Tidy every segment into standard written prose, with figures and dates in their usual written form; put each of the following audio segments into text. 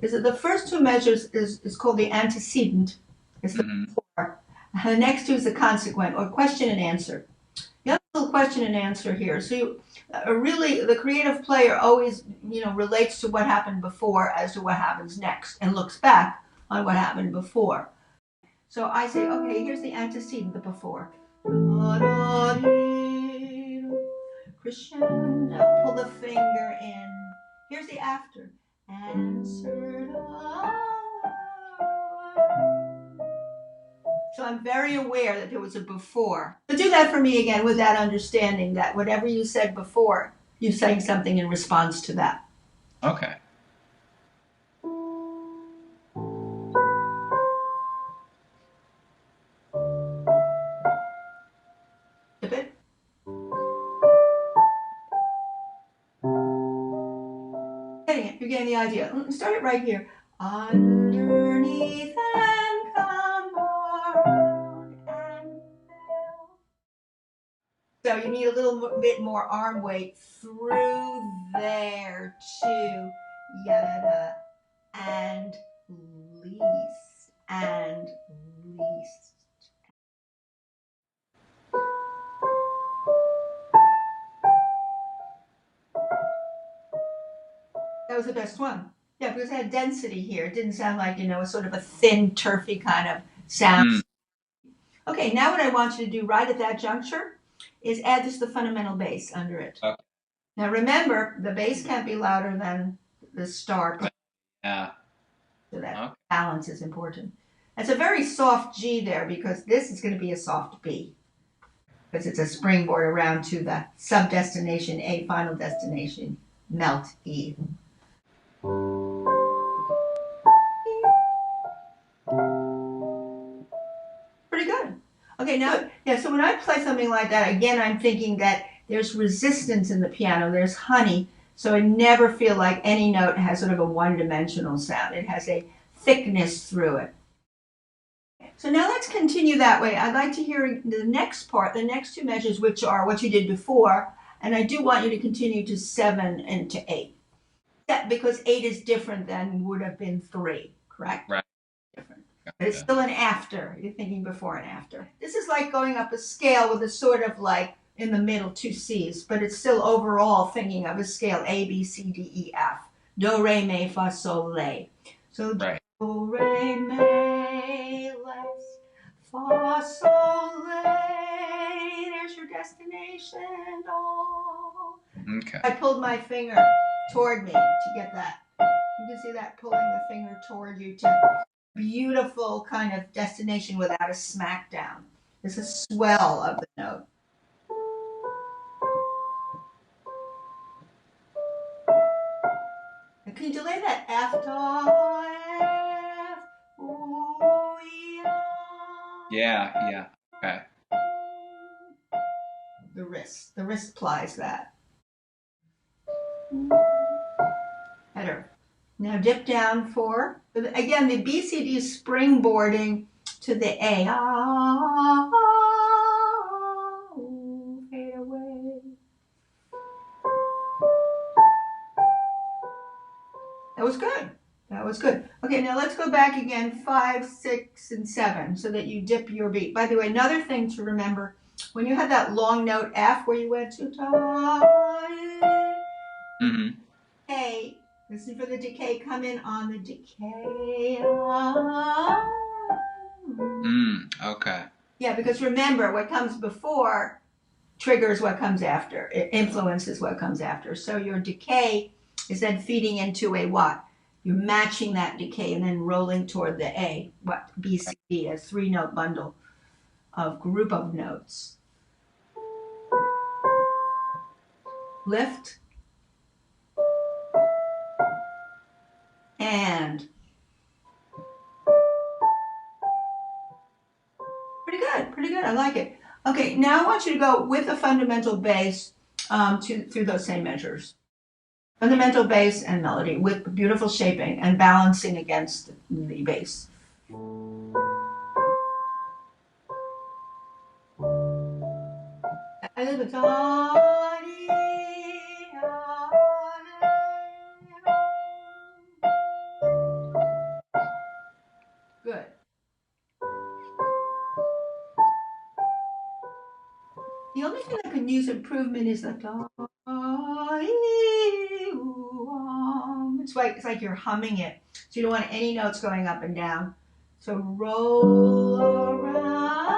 is that the first two measures is called the antecedent. It's the before. And the next two is the consequent, or question and answer. You have a little question and answer here. So you really, the creative player always, relates to what happened before as to what happens next, and looks back on what happened before. So I say, okay, here's the antecedent, the before. Crescendo, pull the finger in. Here's the after. Answered. So I'm very aware that there was a before. So do that for me again with that understanding that whatever you said before, you're saying something in response to that. Okay. Tip it. You're getting the idea. Start it right here. Underneath and come around and so you need a little bit more arm weight through there to yada and least and least. That was the best one. Yeah, because it had density here. It didn't sound like, a sort of a thin, turfy kind of sound. Okay, now what I want you to do right at that juncture is add just the fundamental bass under it. Okay. Now remember, the bass can't be louder than the start. Yeah. So that balance is important. It's a very soft G there because this is going to be a soft B. Because it's a springboard around to the sub-destination A, final destination, melt E. Pretty good. Okay, now, so when I play something like that, again, I'm thinking that there's resistance in the piano, there's honey, so I never feel like any note has sort of a one-dimensional sound. It has a thickness through it. So now let's continue that way. I'd like to hear the next part, the next two measures, which are what you did before, and I do want you to continue to 7 and to 8. Because 8 is different than would have been 3, correct? Right. Different. But it's still an after. You're thinking before and after. This is like going up a scale with a sort of like in the middle 2 C's, but it's still overall thinking of a scale A, B, C, D, E, F. Do, re, mi, fa, sol, la. So do, re, mi, fa, sol, la. There's your destination. Oh. Okay. I pulled my finger toward me to get that. You can see that pulling the finger toward you to beautiful kind of destination without a smackdown. It's a swell of the note. And can you delay that F? Yeah. Okay. The wrist plies that. Better. Now dip down for, again, the B, C, D is springboarding to the A. Fade away. That was good. That was good. Okay, now let's go back again, 5, 6, and 7, so that you dip your beat. By the way, another thing to remember, when you had that long note F where you went to A, listen for the decay, come in on the decay. Okay. Yeah, because remember, what comes before triggers what comes after. It influences what comes after. So your decay is then feeding into a what? You're matching that decay and then rolling toward the A, what B, C, D, a 3-note bundle of group of notes. Lift. And. Pretty good. I like it. Okay, now I want you to go with a fundamental bass through those same measures. Fundamental bass and melody with beautiful shaping and balancing against the bass. that can use improvement is the da, it's like you're humming it. So you don't want any notes going up and down. So roll around.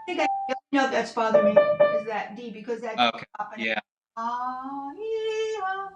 I think the only note that's bothering me is that D because that's Okay. up and Yeah. ah,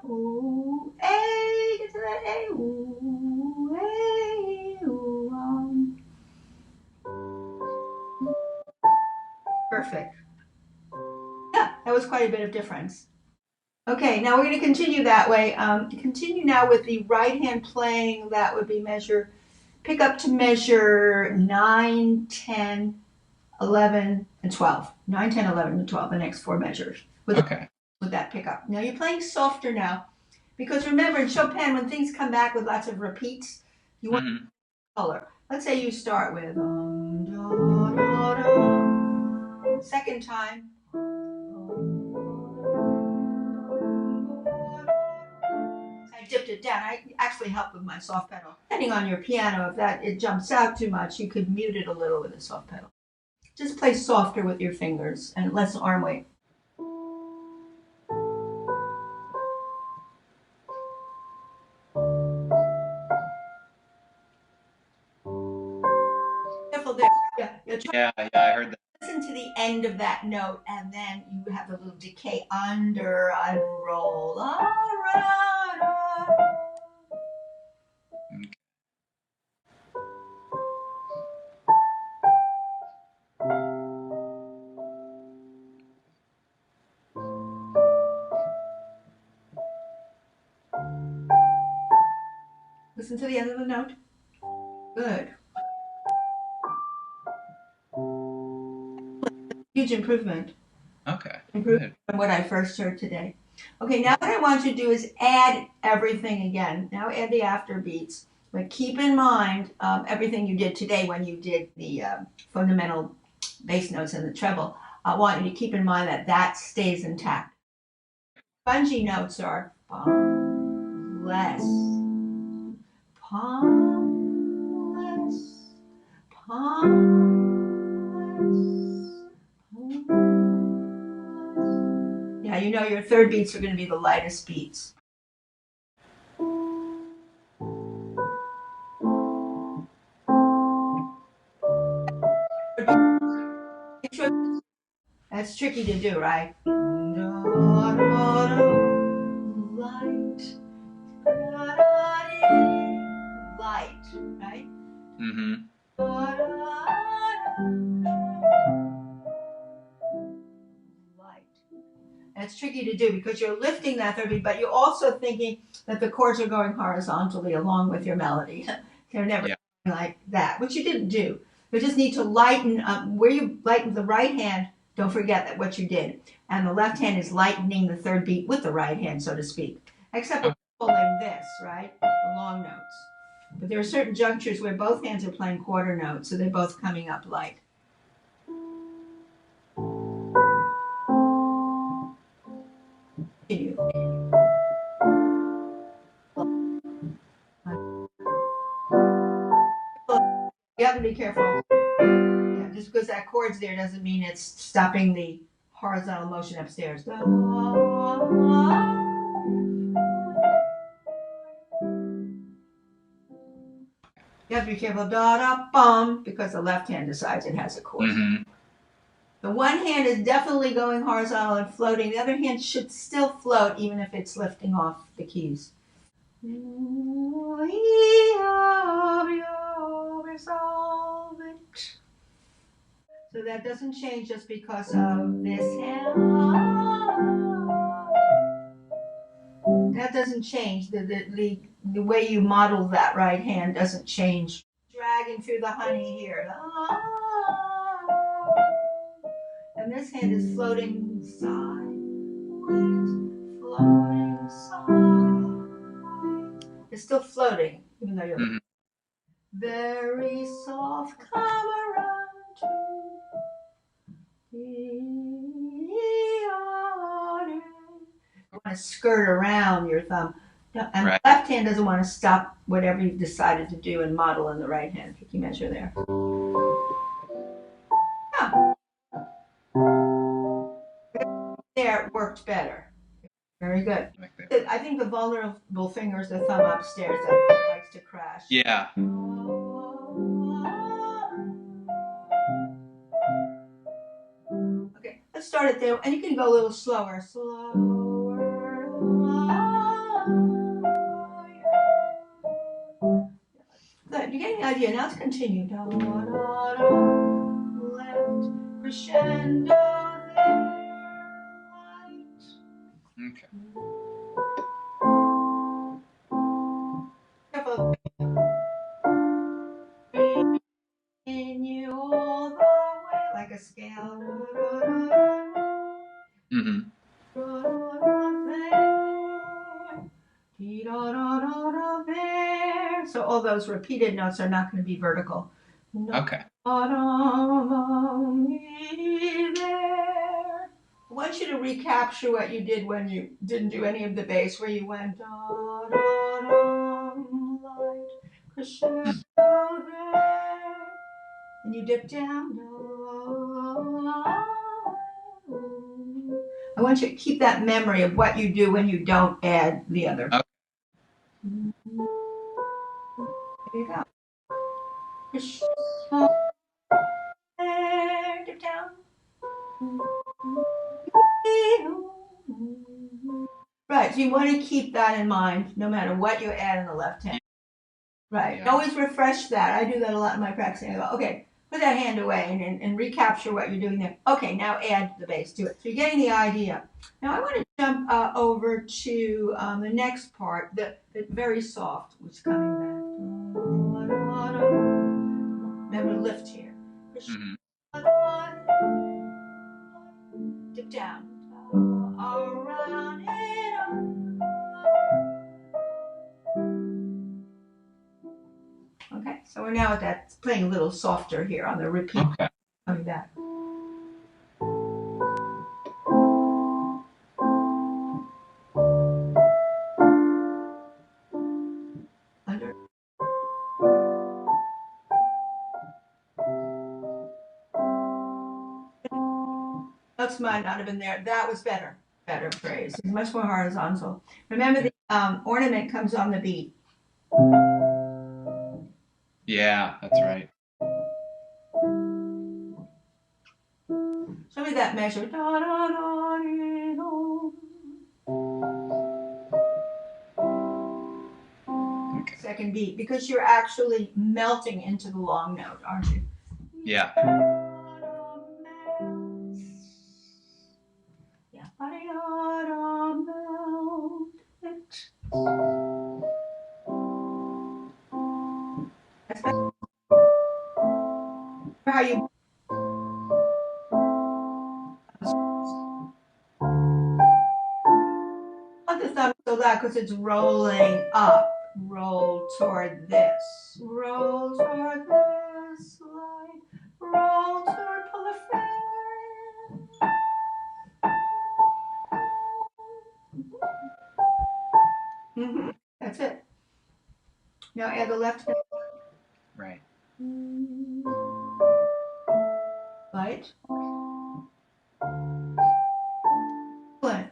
ooh, A, get to that A, ooh, A, ooh, Perfect. Yeah, that was quite a bit of difference. Okay, now we're going to continue that way. Continue now with the right hand playing. That would be pick up to measure 9, 10, 11, and 12. 9, 10, 11, and 12, the next four measures Okay. with that pickup. Now you're playing softer now because remember in Chopin, when things come back with lots of repeats, you want color. Let's say you start with da, da, da. Second time. I dipped it down. I actually helped with my soft pedal. Depending on your piano, if it jumps out too much, you could mute it a little with a soft pedal. Just play softer with your fingers and less arm weight. Careful there. Yeah, I heard that. Listen to the end of that note, and then you have a little decay under and roll around. Okay. Listen to the end of the note. Good. Huge improvement. Okay. Improvement from what I first heard today. Okay, now what I want you to do is add everything again. Now add the afterbeats. But keep in mind everything you did today when you did the fundamental bass notes and the treble. I want you to keep in mind that stays intact. Spongy notes are less, less, less. Yeah, you know your third beats are going to be the lightest beats. That's tricky to do, right? Light, right? Light. That's tricky to do because you're lifting that third beat, but you're also thinking that the chords are going horizontally along with your melody. They're never like that, which you didn't do. You just need to lighten where you lighten the right hand. Don't forget that what you did, and the left hand is lightening the third beat with the right hand, so to speak. Except we're pulling this, right? The long notes. But there are certain junctures where both hands are playing quarter notes, so they're both coming up light. Continue. You have to be careful. Yeah, just because that chord's there doesn't mean it's stopping the horizontal motion upstairs. You have to be careful, da da bum, because the left hand decides it has a chord. The one hand is definitely going horizontal and floating. The other hand should still float even if it's lifting off the keys. So that doesn't change just because of this hand. That doesn't change. The way you model that right hand doesn't change. Dragging through the honey here. And this hand is floating sideways, floating sideways. It's still floating, even though you're very soft, come around to the audience. You want to skirt around your thumb. And the left hand doesn't want to stop whatever you've decided to do and model in the right hand. Picky measure there. Yeah. There, it worked better. Very good. I think the vulnerable finger is the thumb upstairs that likes to crash. Yeah. Okay, let's start it there, and you can go a little slower. Good, you're getting the idea. Now let's continue. Da, da, da, left, crescendo, there, light. Okay. Careful. Continue all the way, like a scale. Mm-hmm. There. So all those repeated notes are not going to be vertical. Okay. I want you to recapture what you did when you didn't do any of the bass, where you went da, da, da, light, crescendo there, and you dip down. Da, I want you to keep that memory of what you do when you don't add the other. Okay. There you go. Crescendo there, dip down. Right, so you want to keep that in mind no matter what you add in the left hand. Right, Yeah. always refresh that. I do that a lot in my practicing. I go, okay, put that hand away and recapture what you're doing there. Okay, now add the bass to it. So you're getting the idea. Now I want to jump over to the next part, the very soft, which is coming back. Remember, lift here. Mm-hmm. Dip down. Around it up. Okay, so we're now at that, playing a little softer here on the repeat. Okay. Coming back. Under. Notes might not have been there. That was better. Better phrase. It's much more horizontal. Remember, the ornament comes on the beat. Yeah, that's right. Show me that measure. Da, da, da, dee, do. Okay. Second beat, because you're actually melting into the long note, aren't you? Yeah. Yeah. That's how you. Not the thumb so loud because it's rolling up. Roll toward this. Roll toward this. Slide. Roll toward. Pull the finger. Mm-hmm. That's it. Now add the left hand. Right. Light. Play.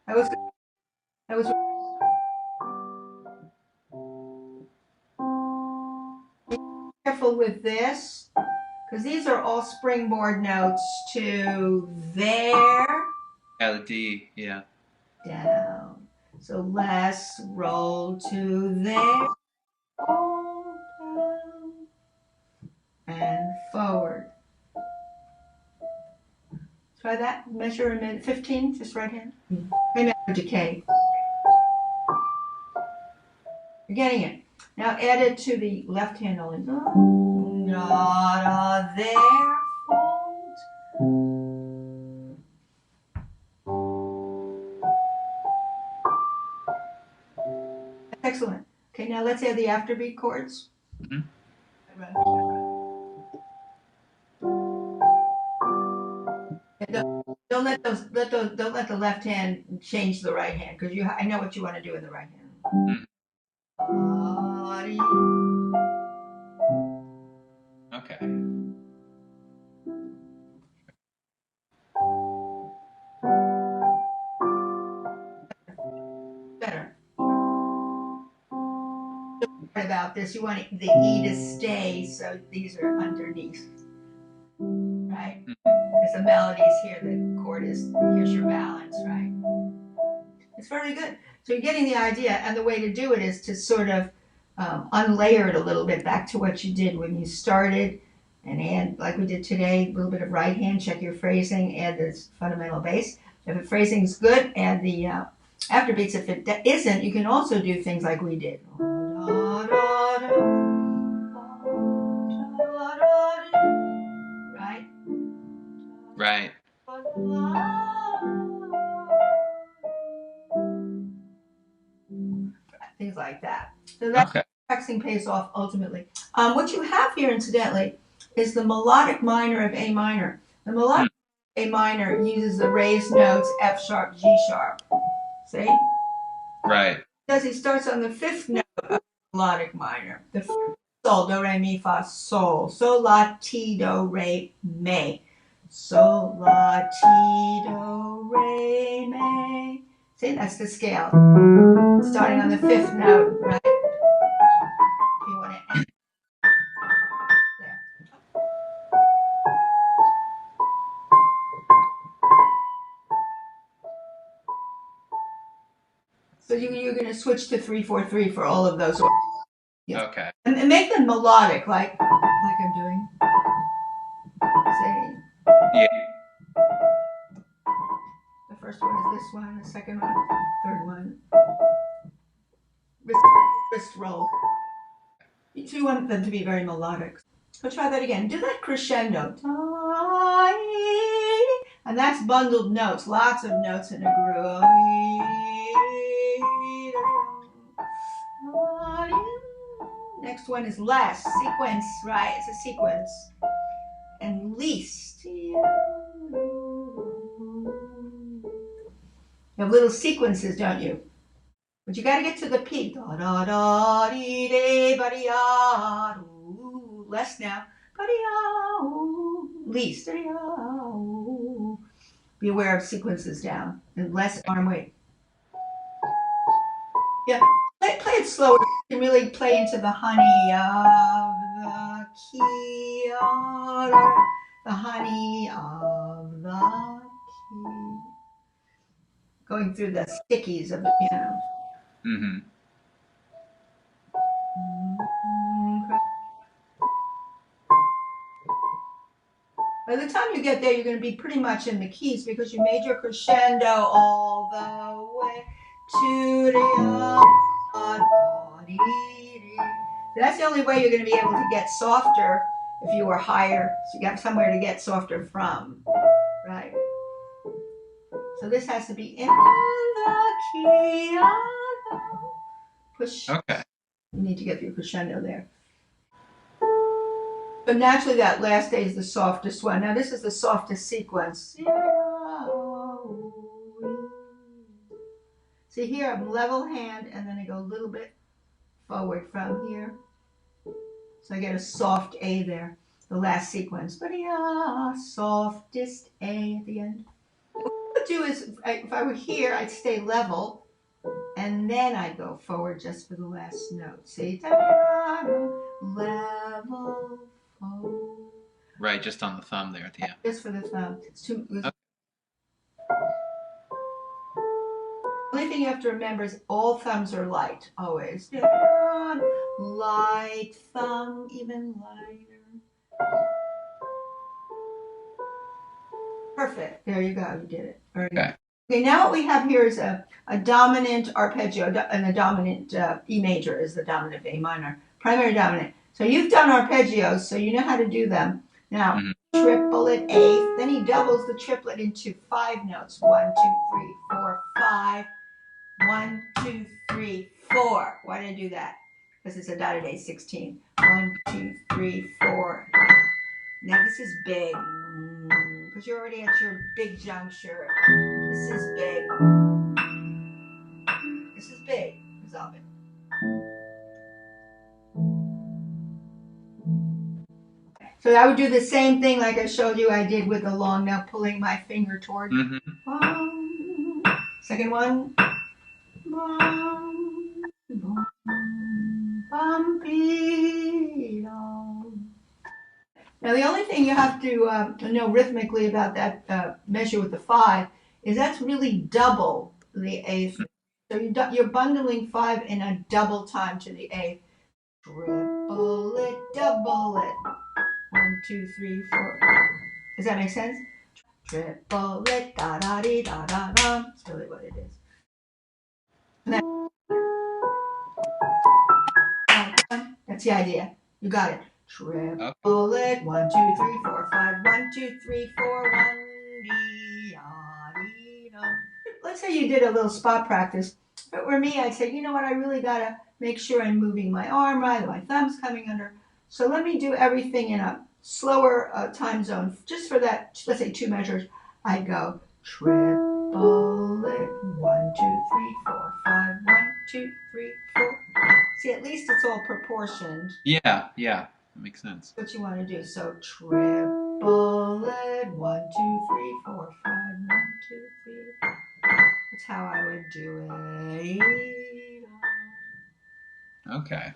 That was. That was. Careful with this, because these are all springboard notes to there. Yeah, the D. Yeah. Down. So less roll to there. Roll down. And forward. Try that. Measure a minute. 15, just right hand. Maybe decay. You're getting it. Now add it to the left hand only. There. Fold. Excellent. Okay, now let's add the afterbeat chords. Mm-hmm. Don't don't let the left hand change the right hand, because I know what you want to do in the right hand. Okay. Better. About this, you want the E to stay, so these are underneath, right? Because the melody's here, the chord is, here's your balance, right? It's very good. So you're getting the idea, and the way to do it is to sort of unlayer it a little bit back to what you did when you started, and add, like we did today, a little bit of right hand, check your phrasing, add this fundamental bass. If the phrasing is good, add the afterbeats. If it isn't, you can also do things like we did. Right? Right. Things like that. So that's Okay. practicing pays off ultimately. What you have here, incidentally, is the melodic minor of A minor. The melodic A minor uses the raised notes F sharp, G sharp. See? Right. Because he starts on the fifth note of melodic minor. The sol, do, re, mi, fa, sol. Sol, la, ti, do, re, me. Sol, la, ti, do, re, me. See, that's the scale. Starting on the fifth note, right? If you want to end there. So you're going to switch to 3/4/3 for all of those. Yes. Okay. And make them melodic, like I'm doing. Say, Yeah. the first one is this one, the second one, third one. Wrist roll. So you want them to be very melodic. So try that again. Do that crescendo. And that's bundled notes, lots of notes in a groove. Next one is less, sequence, right? It's a sequence. And least. You have little sequences, don't you? But you got to get to the peak. Da da da dee de ba dee ah. Less now. Ba dee ah. Least. Da dee ah. Be aware of sequences down and less arm weight. Yeah, play it slower. You can really play into the honey of the key, the honey of the key. Going through the stickies of the piano. Mm-hmm. By the time you get there, you're going to be pretty much in the keys because you made your crescendo all the way to the. That's the only way you're going to be able to get softer if you were higher. So you got somewhere to get softer from, right? So this has to be in the key of push. Okay. You need to get your crescendo there. But naturally, that last day is the softest one. Now, this is the softest sequence. See here, I'm level hand, and then I go a little bit forward from here. So I get a soft A there, the last sequence. But yeah, softest A at the end. What I would do is, if I were here, I'd stay level, and then I'd go forward just for the last note. See? Level. Right, just on the thumb there at the end. Just for the thumb. It's too. Okay. The only thing you have to remember is all thumbs are light, always. Light thumb, even lighter. Perfect. There you go. You did it. Okay. Okay, now what we have here is a dominant arpeggio, and the dominant E major is the dominant A minor, primary dominant. So you've done arpeggios, so you know how to do them. Now, triplet eighth, then he doubles the triplet into 5 notes. 1, 2, 3, 4, 5. 1, 2, 3, 4. Why did I do that? Because it's a dotted A 16. 1, 2, 3, 4. Now this is big, because you're already at your big juncture. This is big. This is big. Resolve it. So I would do the same thing like I showed you I did with the long, now pulling my finger toward. Second one. Now the only thing you have to know rhythmically about that measure with the 5 is that's really double the eighth. So you're bundling 5 in a double time to the eighth. Triple it, double it. 1, 2, 3, 4. Does that make sense? Triple it, da da dee da da da. That's really what it is. That's the idea. You got it. Triple it. 1, 2, 3, 4, 5. 1, 2, 3, 4. 1, dee, dee, da. Let's say you did a little spot practice. But for me, I'd say, you know what? I really gotta make sure I'm moving my arm right, my thumb's coming under. So let me do everything in a slower time zone. Just for that, let's say 2 measures. I go triple it. 1, 2, 3, 4, 5. 1, 2, 3, 4. See, at least it's all proportioned. Yeah, that makes sense. What you want to do. So triple it. 1, 2, 3, 4, 5. 1, 2, 3. That's how I would do it. Okay.